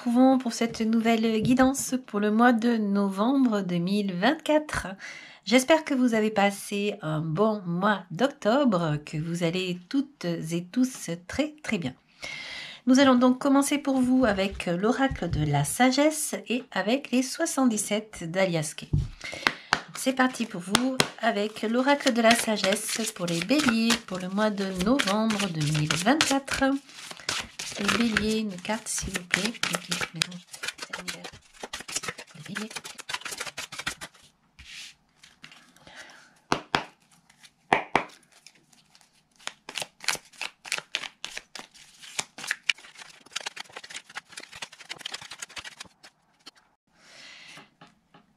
retrouvons pour cette nouvelle guidance pour le mois de novembre 2024. J'espère que vous avez passé un bon mois d'octobre, que vous allez toutes et tous très bien. Nous allons donc commencer pour vous avec l'oracle de la sagesse et avec les 77 d'Aliaské. C'est parti pour vous avec l'oracle de la sagesse pour les béliers pour le mois de novembre 2024. Les béliers, une carte s'il vous plaît. Les béliers.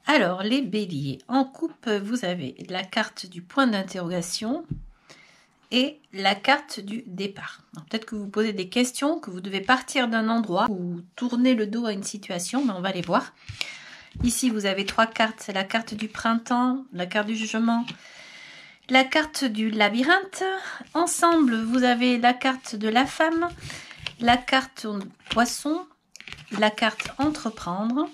Alors, les béliers, en coupe, vous avez la carte du point d'interrogation et la carte du départ. Peut-être que vous posez des questions, que vous devez partir d'un endroit ou tourner le dos à une situation, mais on va les voir. Ici, vous avez trois cartes. C'est la carte du printemps, la carte du jugement, la carte du labyrinthe. Ensemble, vous avez la carte de la femme, la carte poisson, la carte entreprendre,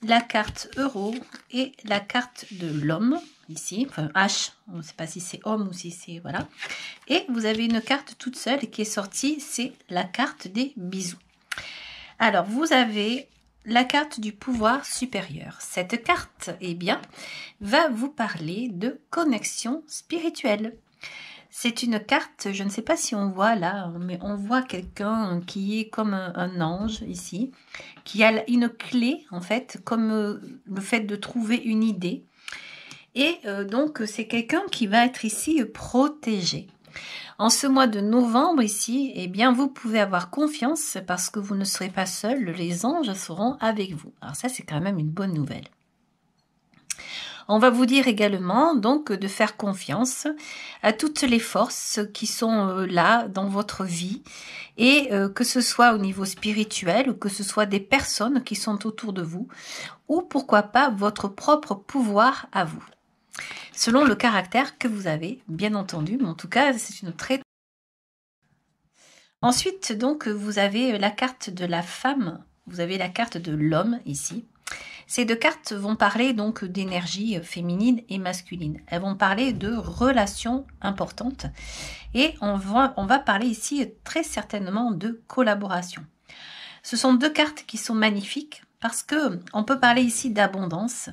la carte euro et la carte de l'homme, ici, enfin H, on ne sait pas si c'est homme ou si c'est, voilà. Et vous avez une carte toute seule qui est sortie, c'est la carte des bisous. Alors, vous avez la carte du pouvoir supérieur. Cette carte, eh bien, va vous parler de connexion spirituelle. C'est une carte, je ne sais pas si on voit là, mais on voit quelqu'un qui est comme un ange ici, qui a une clé en fait, comme le fait de trouver une idée. Et donc c'est quelqu'un qui va être ici protégé. En ce mois de novembre ici, eh bien vous pouvez avoir confiance parce que vous ne serez pas seul, les anges seront avec vous. Alors ça c'est quand même une bonne nouvelle. On va vous dire également donc de faire confiance à toutes les forces qui sont là dans votre vie et que ce soit au niveau spirituel ou que ce soit des personnes qui sont autour de vous ou pourquoi pas votre propre pouvoir à vous. Selon le caractère que vous avez, bien entendu, mais en tout cas c'est une très... Ensuite donc vous avez la carte de la femme, vous avez la carte de l'homme ici. Ces deux cartes vont parler donc d'énergie féminine et masculine. Elles vont parler de relations importantes et on va parler ici très certainement de collaboration. Ce sont deux cartes qui sont magnifiques parce que on peut parler ici d'abondance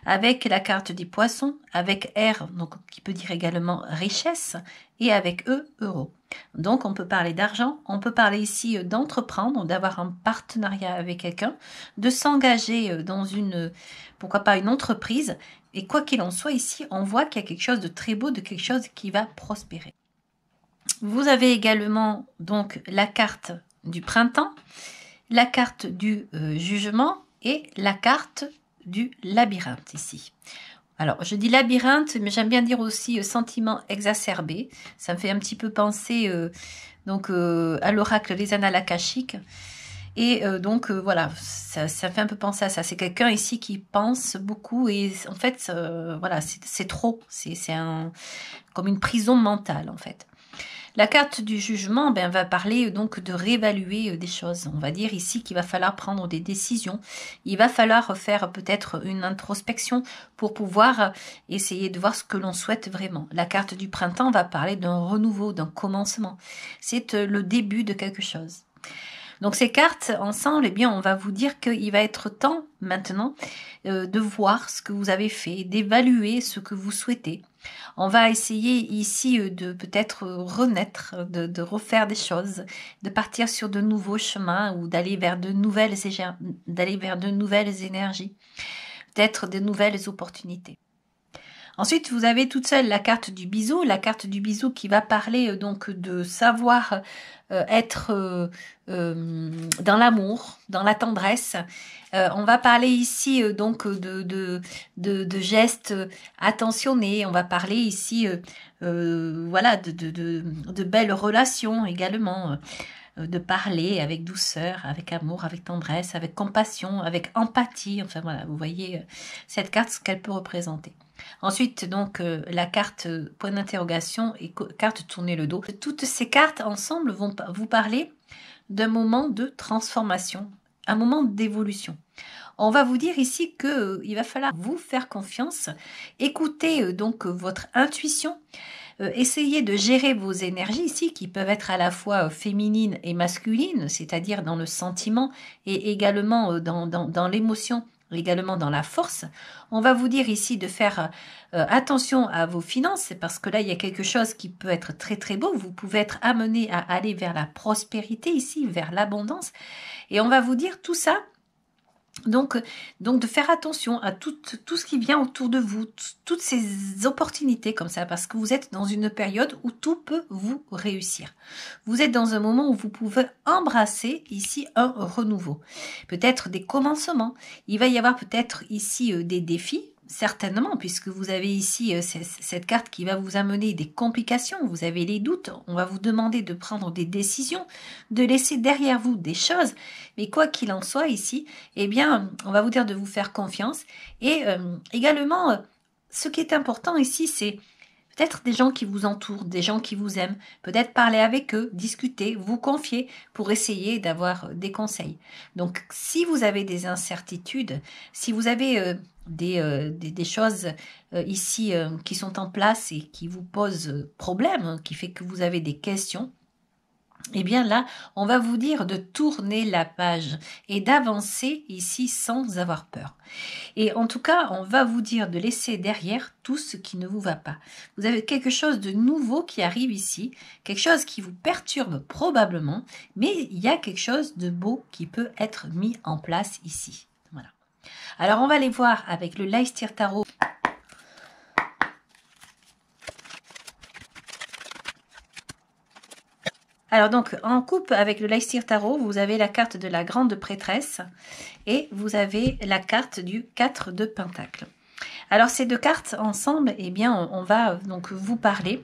avec la carte des poissons, avec R, donc qui peut dire également richesse, et avec E, euro. Donc on peut parler d'argent, on peut parler ici d'entreprendre, d'avoir un partenariat avec quelqu'un, de s'engager dans une, pourquoi pas une entreprise, et quoi qu'il en soit ici, on voit qu'il y a quelque chose de très beau, de quelque chose qui va prospérer. Vous avez également donc la carte du printemps, la carte du jugement et la carte du labyrinthe ici. Alors, je dis labyrinthe, mais j'aime bien dire aussi sentiment exacerbé. Ça me fait un petit peu penser à l'oracle des annales akashiques. Et voilà, ça fait un peu penser à ça. C'est quelqu'un ici qui pense beaucoup et en fait, voilà, c'est trop. C'est comme une prison mentale en fait. La carte du jugement va parler donc de réévaluer des choses. On va dire ici qu'il va falloir prendre des décisions. Il va falloir faire peut-être une introspection pour pouvoir essayer de voir ce que l'on souhaite vraiment. La carte du printemps va parler d'un renouveau, d'un commencement. C'est le début de quelque chose. Donc ces cartes ensemble, eh bien, on va vous dire qu'il va être temps maintenant de voir ce que vous avez fait, d'évaluer ce que vous souhaitez. On va essayer ici de peut-être renaître, de refaire des choses, de partir sur de nouveaux chemins ou d'aller vers de nouvelles énergies, peut-être de nouvelles opportunités. Ensuite, vous avez toute seule la carte du bisou qui va parler donc de savoir être dans l'amour, dans la tendresse. On va parler ici donc de gestes attentionnés. On va parler ici voilà de belles relations également. De parler avec douceur, avec amour, avec tendresse, avec compassion, avec empathie. Enfin voilà, vous voyez cette carte, ce qu'elle peut représenter. Ensuite, donc, la carte point d'interrogation et carte tourner le dos. Toutes ces cartes ensemble vont vous parler d'un moment de transformation un moment d'évolution. On va vous dire ici qu'il va falloir vous faire confiance, écouter donc votre intuition, essayez de gérer vos énergies ici qui peuvent être à la fois féminines et masculines, c'est-à-dire dans le sentiment et également dans l'émotion, également dans la force. On va vous dire ici de faire attention à vos finances parce que là il y a quelque chose qui peut être très très beau. Vous pouvez être amené à aller vers la prospérité ici, vers l'abondance et on va vous dire tout ça. Donc de faire attention à tout ce qui vient autour de vous, toutes ces opportunités comme ça, parce que vous êtes dans une période où tout peut vous réussir. Vous êtes dans un moment où vous pouvez embrasser ici un renouveau, peut-être des commencements. Il va y avoir peut-être ici des défis, certainement, puisque vous avez ici cette carte qui va vous amener des complications, vous avez les doutes, on va vous demander de prendre des décisions, de laisser derrière vous des choses, mais quoi qu'il en soit ici, eh bien, on va vous dire de vous faire confiance, et également, ce qui est important ici, c'est peut-être des gens qui vous entourent, des gens qui vous aiment, peut-être parler avec eux, discuter, vous confier pour essayer d'avoir des conseils. Donc, si vous avez des incertitudes, si vous avez des choses ici qui sont en place et qui vous posent problème, qui fait que vous avez des questions, eh bien là, on va vous dire de tourner la page et d'avancer ici sans avoir peur. Et en tout cas, on va vous dire de laisser derrière tout ce qui ne vous va pas. Vous avez quelque chose de nouveau qui arrive ici, quelque chose qui vous perturbe probablement, mais il y a quelque chose de beau qui peut être mis en place ici. Voilà. Alors, on va aller voir avec le Leicester Tarot. Alors donc, en couple avec le Leicester Tarot, vous avez la carte de la grande prêtresse et vous avez la carte du 4 de Pentacle. Alors ces deux cartes ensemble, eh bien, on va donc vous parler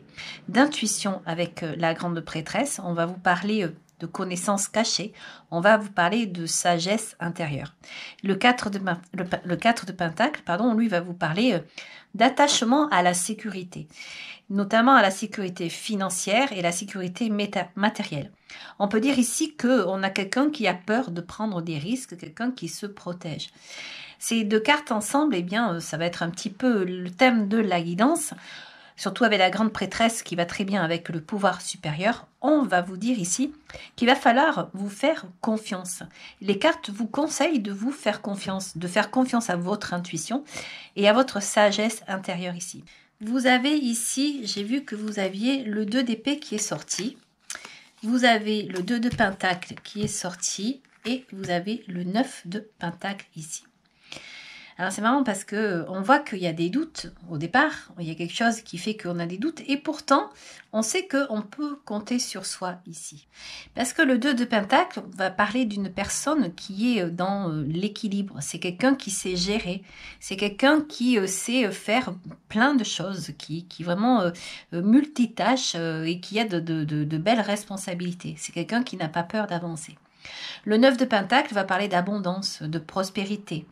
d'intuition avec la grande prêtresse, on va vous parler de connaissances cachées, on va vous parler de sagesse intérieure. Le 4 de Pentacle, pardon, lui va vous parler d'attachement à la sécurité, notamment à la sécurité financière et la sécurité matérielle. On peut dire ici qu'on a quelqu'un qui a peur de prendre des risques, quelqu'un qui se protège. Ces deux cartes ensemble, eh bien, ça va être un petit peu le thème de la guidance, surtout avec la grande prêtresse qui va très bien avec le pouvoir supérieur. On va vous dire ici qu'il va falloir vous faire confiance. Les cartes vous conseillent de vous faire confiance, de faire confiance à votre intuition et à votre sagesse intérieure ici. Vous avez ici, j'ai vu que vous aviez le 2 d'épée qui est sorti. Vous avez le 2 de Pentacle qui est sorti et vous avez le 9 de Pentacle ici. Alors c'est marrant parce que on voit qu'il y a des doutes au départ, il y a quelque chose qui fait qu'on a des doutes et pourtant on sait qu'on peut compter sur soi ici. Parce que le 2 de Pentacle va parler d'une personne qui est dans l'équilibre, c'est quelqu'un qui sait gérer, c'est quelqu'un qui sait faire plein de choses, qui vraiment multitâche et qui a de belles responsabilités, c'est quelqu'un qui n'a pas peur d'avancer. Le 9 de Pentacle va parler d'abondance, de prospérité.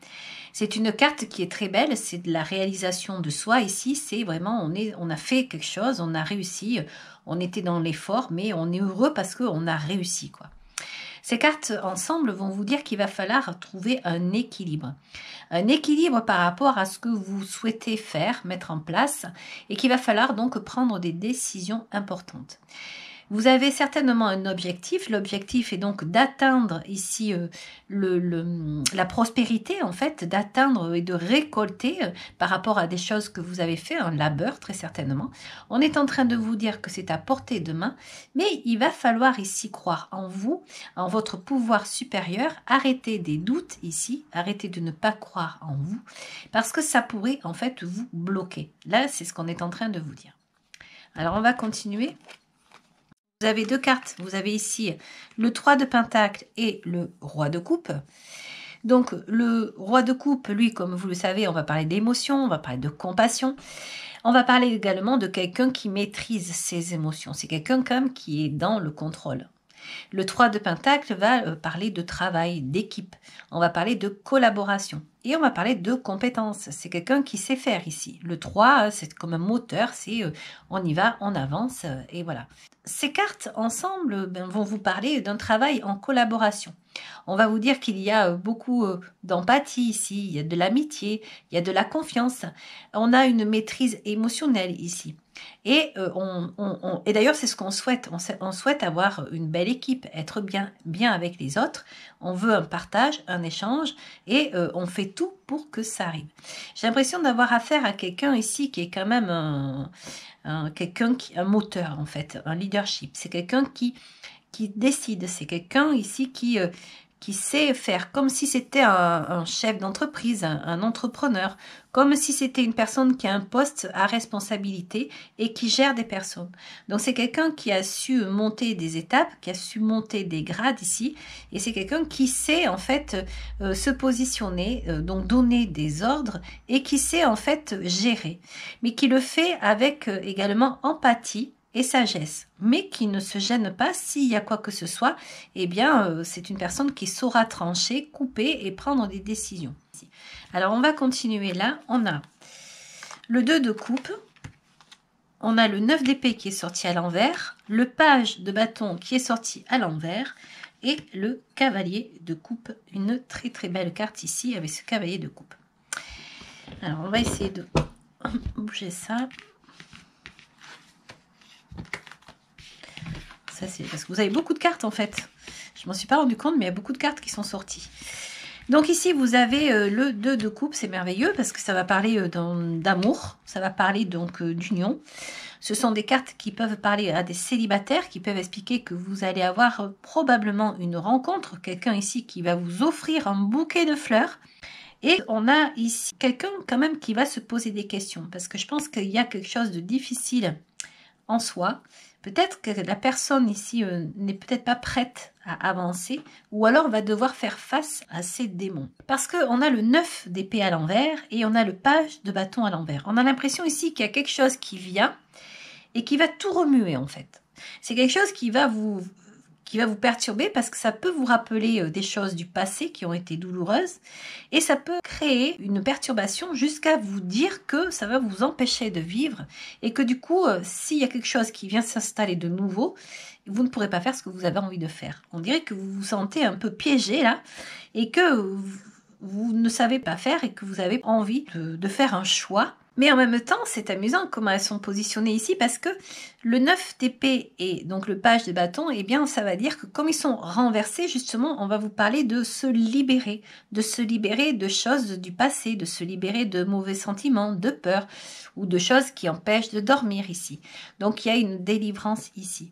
C'est une carte qui est très belle, c'est de la réalisation de soi ici, c'est vraiment, on a fait quelque chose, on a réussi, on était dans l'effort, mais on est heureux parce qu'on a réussi, quoi. Ces cartes ensemble vont vous dire qu'il va falloir trouver un équilibre par rapport à ce que vous souhaitez faire, mettre en place, et qu'il va falloir donc prendre des décisions importantes. Vous avez certainement un objectif. L'objectif est donc d'atteindre ici la prospérité, en fait, d'atteindre et de récolter par rapport à des choses que vous avez fait, un labeur très certainement. On est en train de vous dire que c'est à portée de main, mais il va falloir ici croire en vous, en votre pouvoir supérieur. Arrêtez des doutes ici, arrêtez de ne pas croire en vous, parce que ça pourrait en fait vous bloquer. Là, c'est ce qu'on est en train de vous dire. Alors, on va continuer. Vous avez deux cartes, vous avez ici le 3 de Pentacle et le Roi de Coupe. Donc le Roi de Coupe, lui, comme vous le savez, on va parler d'émotions, on va parler de compassion. On va parler également de quelqu'un qui maîtrise ses émotions. C'est quelqu'un quand même qui est dans le contrôle. Le 3 de Pentacle va parler de travail, d'équipe. On va parler de collaboration. Et on va parler de compétences. C'est quelqu'un qui sait faire ici. Le 3, c'est comme un moteur, c'est on y va, on avance, et voilà. Ces cartes ensemble vont vous parler d'un travail en collaboration. On va vous dire qu'il y a beaucoup d'empathie ici, il y a de l'amitié, il y a de la confiance. On a une maîtrise émotionnelle ici. Et, et d'ailleurs, c'est ce qu'on souhaite. On souhaite avoir une belle équipe, être bien avec les autres. On veut un partage, un échange, et on fait tout pour que ça arrive. J'ai l'impression d'avoir affaire à quelqu'un ici qui est quand même un moteur, en fait, un leadership. C'est quelqu'un qui décide. C'est quelqu'un ici qui sait faire, comme si c'était un chef d'entreprise, un entrepreneur, comme si c'était une personne qui a un poste à responsabilité et qui gère des personnes. Donc c'est quelqu'un qui a su monter des étapes, qui a su monter des grades ici, et c'est quelqu'un qui sait en fait se positionner, donc donner des ordres, et qui sait en fait gérer, mais qui le fait avec également empathie et sagesse, mais qui ne se gêne pas s'il y a quoi que ce soit. Eh bien, c'est une personne qui saura trancher, couper et prendre des décisions. Alors, on va continuer là. On a le 2 de coupe, on a le 9 d'épée qui est sorti à l'envers, le page de bâton qui est sorti à l'envers, et le cavalier de coupe. Une très très belle carte ici avec ce cavalier de coupe. Alors, on va essayer de bouger ça. C'est parce que vous avez beaucoup de cartes en fait. Je m'en suis pas rendu compte, mais il y a beaucoup de cartes qui sont sorties. Donc ici, vous avez le 2 de coupe, c'est merveilleux parce que ça va parler d'amour, ça va parler donc d'union. Ce sont des cartes qui peuvent parler à des célibataires, qui peuvent expliquer que vous allez avoir probablement une rencontre, quelqu'un ici qui va vous offrir un bouquet de fleurs. Et on a ici quelqu'un quand même qui va se poser des questions parce que je pense qu'il y a quelque chose de difficile en soi. Peut-être que la personne ici n'est peut-être pas prête à avancer ou alors va devoir faire face à ses démons. Parce qu'on a le 9 d'épée à l'envers et on a le page de bâton à l'envers. On a l'impression ici qu'il y a quelque chose qui vient et qui va tout remuer en fait. C'est quelque chose qui va vous perturber parce que ça peut vous rappeler des choses du passé qui ont été douloureuses et ça peut créer une perturbation jusqu'à vous dire que ça va vous empêcher de vivre et que du coup, s'il y a quelque chose qui vient s'installer de nouveau, vous ne pourrez pas faire ce que vous avez envie de faire. On dirait que vous vous sentez un peu piégé là et que vous ne savez pas faire et que vous avez envie de faire un choix. Mais en même temps, c'est amusant comment elles sont positionnées ici parce que le 9 d'épée et donc le page de bâton, eh bien, ça va dire que comme ils sont renversés, justement, on va vous parler de se libérer de choses du passé, de se libérer de mauvais sentiments, de peur ou de choses qui empêchent de dormir ici. Donc, il y a une délivrance ici.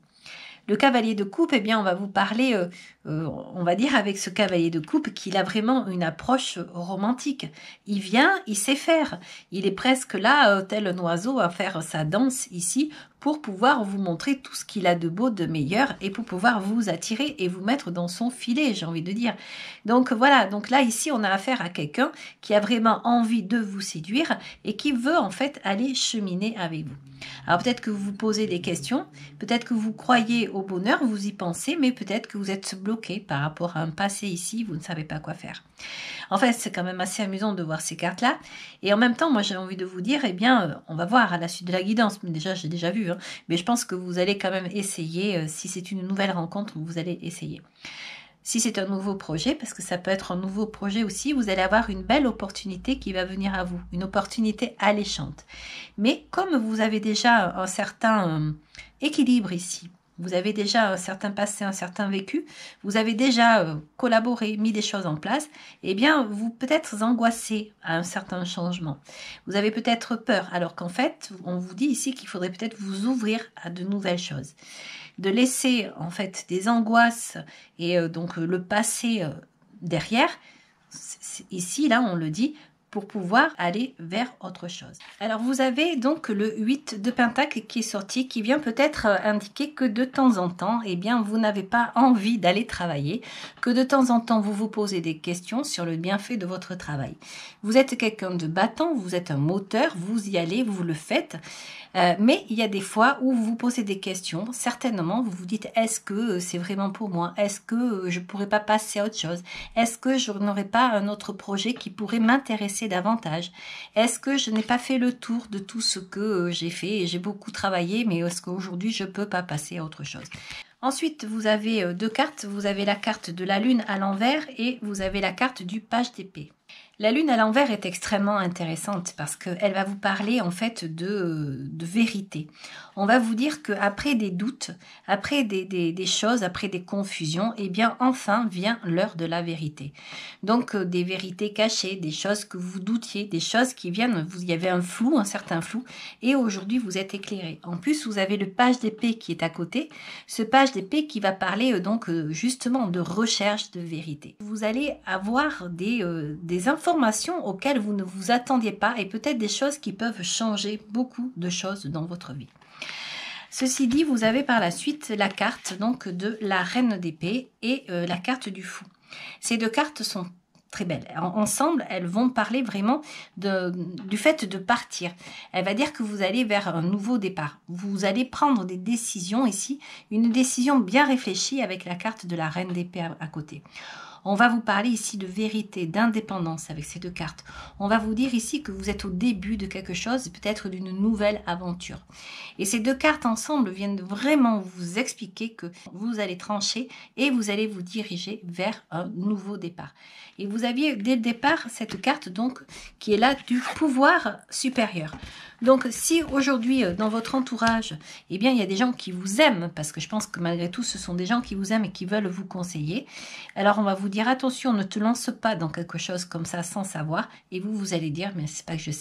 Le cavalier de coupe, eh bien, on va vous parler, on va dire avec ce cavalier de coupe qu'il a vraiment une approche romantique. Il vient, il sait faire. Il est presque là, tel un oiseau, à faire sa danse ici pour pouvoir vous montrer tout ce qu'il a de beau, de meilleur et pour pouvoir vous attirer et vous mettre dans son filet, j'ai envie de dire. Donc voilà, donc là, ici, on a affaire à quelqu'un qui a vraiment envie de vous séduire et qui veut en fait aller cheminer avec vous. Alors peut-être que vous vous posez des questions, peut-être que vous croyez au bonheur, vous y pensez, mais peut-être que vous êtes bloqué par rapport à un passé ici, vous ne savez pas quoi faire. En fait, c'est quand même assez amusant de voir ces cartes-là. Et en même temps, moi j'ai envie de vous dire, eh bien, on va voir à la suite de la guidance. Déjà, j'ai déjà vu, hein, mais je pense que vous allez quand même essayer, si c'est une nouvelle rencontre, vous allez essayer. Si c'est un nouveau projet, parce que ça peut être un nouveau projet aussi, vous allez avoir une belle opportunité qui va venir à vous, une opportunité alléchante. Mais comme vous avez déjà un certain équilibre ici, vous avez déjà un certain passé, un certain vécu, vous avez déjà collaboré, mis des choses en place, eh bien, vous peut-être angoissé à un certain changement. Vous avez peut-être peur, alors qu'en fait, on vous dit ici qu'il faudrait peut-être vous ouvrir à de nouvelles choses. De laisser en fait des angoisses et donc le passé derrière. Ici, là, on le dit, pour pouvoir aller vers autre chose. Alors vous avez donc le 8 de Pentacle qui est sorti, qui vient peut-être indiquer que de temps en temps, eh bien vous n'avez pas envie d'aller travailler, que de temps en temps vous vous posez des questions sur le bienfait de votre travail. Vous êtes quelqu'un de battant, vous êtes un moteur, vous y allez, vous le faites, mais il y a des fois où vous vous posez des questions, certainement vous vous dites est-ce que c'est vraiment pour moi, est-ce que je pourrais pas passer à autre chose, est-ce que je n'aurais pas un autre projet qui pourrait m'intéresser davantage, est-ce que je n'ai pas fait le tour de tout ce que j'ai fait et j'ai beaucoup travaillé, mais est-ce qu'aujourd'hui je peux pas passer à autre chose. Ensuite, vous avez deux cartes, vous avez la carte de la lune à l'envers et vous avez la carte du page d'épée. La lune à l'envers est extrêmement intéressante parce qu'elle va vous parler en fait de vérité. On va vous dire qu'après des doutes, après des choses, après des confusions, eh bien enfin vient l'heure de la vérité. Donc des vérités cachées, des choses que vous doutiez, des choses qui viennent, il y avait un flou, un certain flou, et aujourd'hui vous êtes éclairé. En plus vous avez le page d'épée qui est à côté, ce page d'épée qui va parler donc justement de recherche de vérité. Vous allez avoir des informations auxquelles vous ne vous attendiez pas et peut-être des choses qui peuvent changer beaucoup de choses dans votre vie. Ceci dit, vous avez par la suite la carte donc de la reine d'épée et la carte du fou. Ces deux cartes sont très belles. Ensemble, elles vont parler vraiment du fait de partir. Elle va dire que vous allez vers un nouveau départ. Vous allez prendre des décisions ici, une décision bien réfléchie avec la carte de la reine d'épée à côté. On va vous parler ici de vérité, d'indépendance avec ces deux cartes. On va vous dire ici que vous êtes au début de quelque chose, peut-être d'une nouvelle aventure. Et ces deux cartes ensemble viennent vraiment vous expliquer que vous allez trancher et vous allez vous diriger vers un nouveau départ. Et vous aviez dès le départ cette carte donc qui est là du pouvoir supérieur. Donc si aujourd'hui dans votre entourage, eh bien il y a des gens qui vous aiment, parce que je pense que malgré tout ce sont des gens qui vous aiment et qui veulent vous conseiller, alors on va vous dire attention, ne te lance pas dans quelque chose comme ça sans savoir, et vous allez dire mais c'est pas que je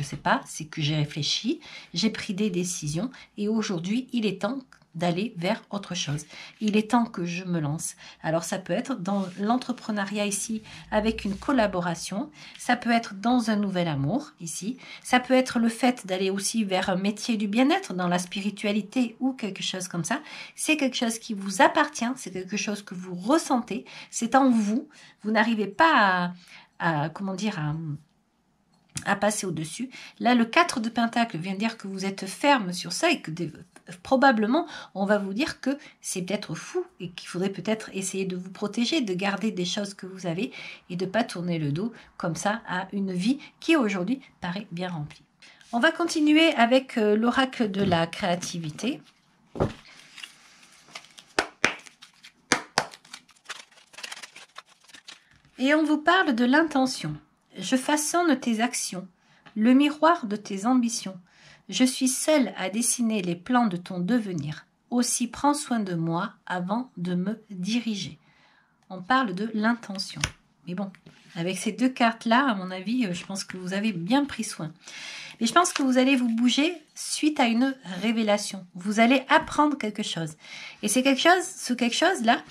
sais pas, c'est que j'ai réfléchi, j'ai pris des décisions et aujourd'hui il est temps d'aller vers autre chose. Il est temps que je me lance. Alors ça peut être dans l'entrepreneuriat ici avec une collaboration, ça peut être dans un nouvel amour ici, ça peut être le fait d'aller aussi vers un métier du bien-être dans la spiritualité ou quelque chose comme ça. C'est quelque chose qui vous appartient, c'est quelque chose que vous ressentez, c'est en vous. Vous n'arrivez pas à passer au-dessus. Là, le 4 de Pentacle vient dire que vous êtes ferme sur ça et que probablement, on va vous dire que c'est peut-être fou et qu'il faudrait peut-être essayer de vous protéger, de garder des choses que vous avez et de ne pas tourner le dos comme ça à une vie qui aujourd'hui paraît bien remplie. On va continuer avec l'oracle de la créativité. Et on vous parle de l'intention. Je façonne tes actions, le miroir de tes ambitions. Je suis seule à dessiner les plans de ton devenir. Aussi prends soin de moi avant de me diriger. On parle de l'intention. Mais bon, avec ces deux cartes-là, à mon avis, je pense que vous avez bien pris soin. Mais je pense que vous allez vous bouger suite à une révélation. Vous allez apprendre quelque chose. Et c'est quelque chose-là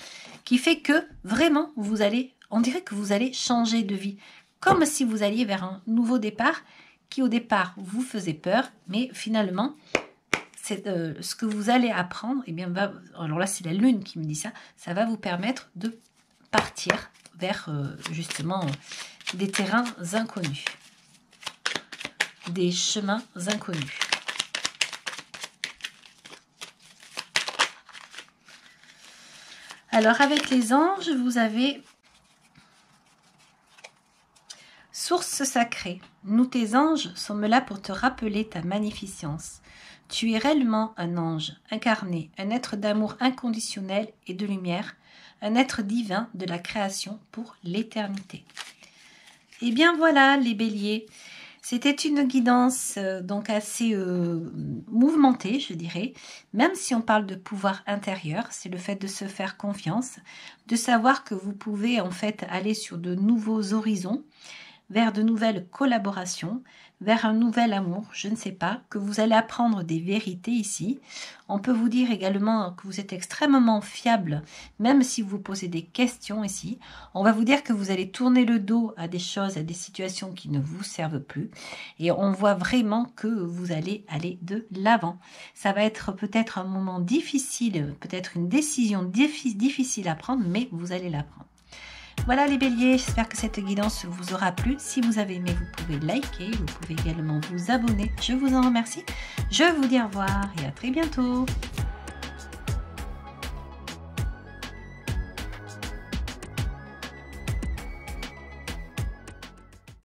qui fait que vraiment, on dirait que vous allez changer de vie. Comme si vous alliez vers un nouveau départ qui au départ vous faisait peur, mais finalement, ce que vous allez apprendre, eh bien, alors là c'est la lune qui me dit ça, ça va vous permettre de partir vers justement des terrains inconnus, des chemins inconnus. Alors avec les anges, vous avez source sacrée, nous tes anges sommes là pour te rappeler ta magnificence. Tu es réellement un ange incarné, un être d'amour inconditionnel et de lumière, un être divin de la création pour l'éternité. Et bien voilà les béliers, c'était une guidance donc assez mouvementée, je dirais, même si on parle de pouvoir intérieur, c'est le fait de se faire confiance, de savoir que vous pouvez en fait aller sur de nouveaux horizons, vers de nouvelles collaborations, vers un nouvel amour, je ne sais pas, que vous allez apprendre des vérités ici. On peut vous dire également que vous êtes extrêmement fiable, même si vous posez des questions ici. On va vous dire que vous allez tourner le dos à des choses, à des situations qui ne vous servent plus. Et on voit vraiment que vous allez aller de l'avant. Ça va être peut-être un moment difficile, peut-être une décision difficile à prendre, mais vous allez la prendre. Voilà les béliers, j'espère que cette guidance vous aura plu. Si vous avez aimé, vous pouvez liker, vous pouvez également vous abonner. Je vous en remercie. Je vous dis au revoir et à très bientôt.